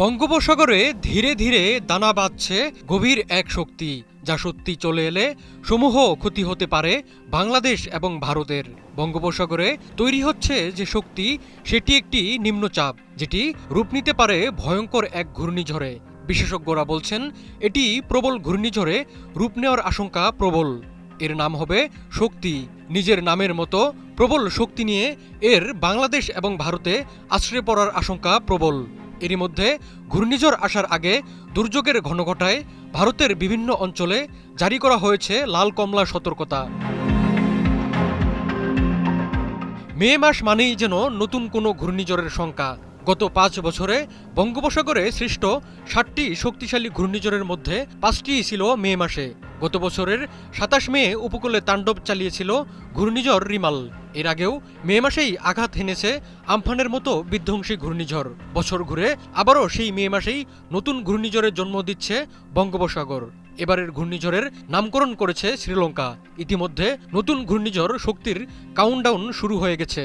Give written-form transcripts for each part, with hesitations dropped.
বঙ্গোপসাগরে ধীরে ধীরে দানা বাঁধছে গভীর এক শক্তি, যা সত্যি চলে এলে সমূহ ক্ষতি হতে পারে বাংলাদেশ এবং ভারতের। বঙ্গোপসাগরে তৈরি হচ্ছে যে শক্তি, সেটি একটি নিম্নচাপ, যেটি রূপ নিতে পারে ভয়ঙ্কর এক ঘূর্ণিঝড়ে। বিশেষজ্ঞরা বলছেন এটি প্রবল ঘূর্ণিঝড়ে রূপ নেওয়ার আশঙ্কা প্রবল। এর নাম হবে শক্তি। নিজের নামের মতো প্রবল শক্তি নিয়ে এর বাংলাদেশ এবং ভারতে আছড়ে পড়ার আশঙ্কা প্রবল। এরই মধ্যে ঘূর্ণিঝড় আসার আগে দুর্যোগের ঘনঘটায় ভারতের বিভিন্ন অঞ্চলে জারি করা হয়েছে লাল কমলা সতর্কতা। মে মাস মানেই যেন নতুন কোনো ঘূর্ণিঝড়ের শঙ্কা। গত ৫ বছরে বঙ্গোপসাগরে সৃষ্ট ৭টি শক্তিশালী ঘূর্ণিঝড়ের মধ্যে ৫টি ছিল মে মাসে। গত বছরের ২৭ মে উপকূলে তাণ্ডব চালিয়েছিল ঘূর্ণিঝড় রিমাল। এর আগেও মে মাসেই আঘাত হেনেছে আমফানের মতো বিধ্বংসী ঘূর্ণিঝড়। বছর ঘুরে আবারও সেই মে মাসেই নতুন ঘূর্ণিঝড়ের জন্ম দিচ্ছে বঙ্গোপসাগর। এবারের ঘূর্ণিঝড়ের নামকরণ করেছে শ্রীলঙ্কা। ইতিমধ্যে নতুন ঘূর্ণিঝড় শক্তির কাউন্টডাউন শুরু হয়ে গেছে।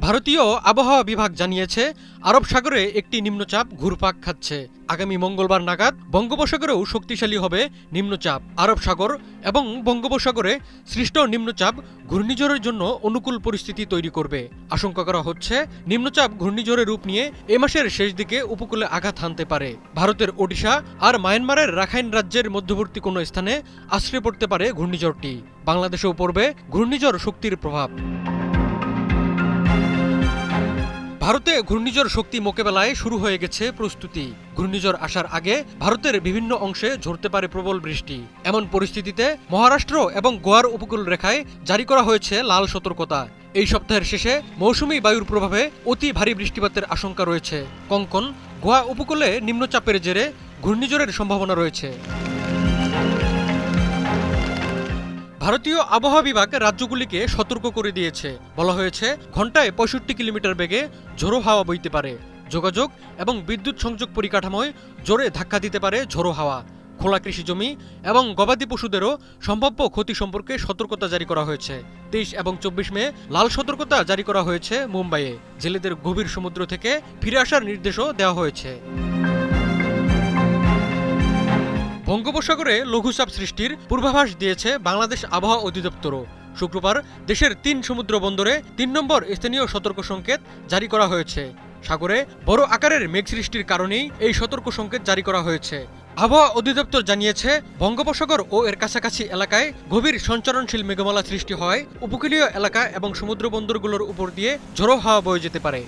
ভারতীয় আবহাওয়া বিভাগ জানিয়েছে আরব সাগরে একটি নিম্নচাপ ঘুরপাক খাচ্ছে। আগামী মঙ্গলবার নাগাদ বঙ্গোপসাগরেও শক্তিশালী হবে নিম্নচাপ। আরব সাগর এবং বঙ্গোপসাগরে সৃষ্ট নিম্নচাপ ঘূর্ণিঝড়ের জন্য অনুকূল পরিস্থিতি তৈরি করবে। আশঙ্কা করা হচ্ছে নিম্নচাপ ঘূর্ণিঝড়ের রূপ নিয়ে এ মাসের শেষ দিকে উপকূলে আঘাত হানতে পারে। ভারতের ওডিশা আর মায়ানমারের রাখাইন রাজ্যের মধ্যবর্তী কোনো স্থানে আছড়ে পড়তে পারে ঘূর্ণিঝড়টি। বাংলাদেশেও পড়বে ঘূর্ণিঝড় শক্তির প্রভাব। ভারতে ঘূর্ণিঝড় শক্তি মোকাবেলায় শুরু হয়ে গেছে প্রস্তুতি। ঘূর্ণিঝড় আসার আগে ভারতের বিভিন্ন অংশে ঝরতে পারে প্রবল বৃষ্টি। এমন পরিস্থিতিতে মহারাষ্ট্র এবং গোয়ার উপকূল রেখায় জারি করা হয়েছে লাল সতর্কতা। এই সপ্তাহের শেষে মৌসুমী বায়ুর প্রভাবে অতি ভারী বৃষ্টিপাতের আশঙ্কা রয়েছে। কঙ্কন, গোয়া উপকূলে নিম্নচাপের জেরে ঘূর্ণিঝড়ের সম্ভাবনা রয়েছে। ভারতীয় আবহাওয়া বিভাগ রাজ্যগুলিকে সতর্ক করে দিয়েছে। বলা হয়েছে ঘন্টায় ৬৫ কিলোমিটার বেগে ঝোড়ো হাওয়া বইতে পারে। যোগাযোগ এবং বিদ্যুৎ সংযোগ পরিকাঠামোয় জোরে ধাক্কা দিতে পারে ঝোড়ো হাওয়া। খোলা কৃষি জমি এবং গবাদি পশুদেরও সম্ভাব্য ক্ষতি সম্পর্কে সতর্কতা জারি করা হয়েছে। ২৩ এবং ২৪ মে লাল সতর্কতা জারি করা হয়েছে মুম্বাইয়ে। জেলেদের গভীর সমুদ্র থেকে ফিরে আসার নির্দেশও দেওয়া হয়েছে। বঙ্গোপসাগরে লঘুচাপ সৃষ্টির পূর্বাভাস দিয়েছে বাংলাদেশ আবহাওয়া অধিদপ্তরও। শুক্রবার দেশের ৩ সমুদ্র বন্দরে ৩ নম্বর স্থানীয় সতর্ক সংকেত জারি করা হয়েছে। সাগরে বড় আকারের মেঘ সৃষ্টির কারণেই এই সতর্ক সংকেত জারি করা হয়েছে। আবহাওয়া অধিদপ্তর জানিয়েছে বঙ্গোপসাগর ও এর কাছাকাছি এলাকায় গভীর সঞ্চারণশীল মেঘমালা সৃষ্টি হয়। উপকূলীয় এলাকা এবং সমুদ্র বন্দরগুলোর উপর দিয়ে ঝোড়ো হাওয়া বয়ে যেতে পারে।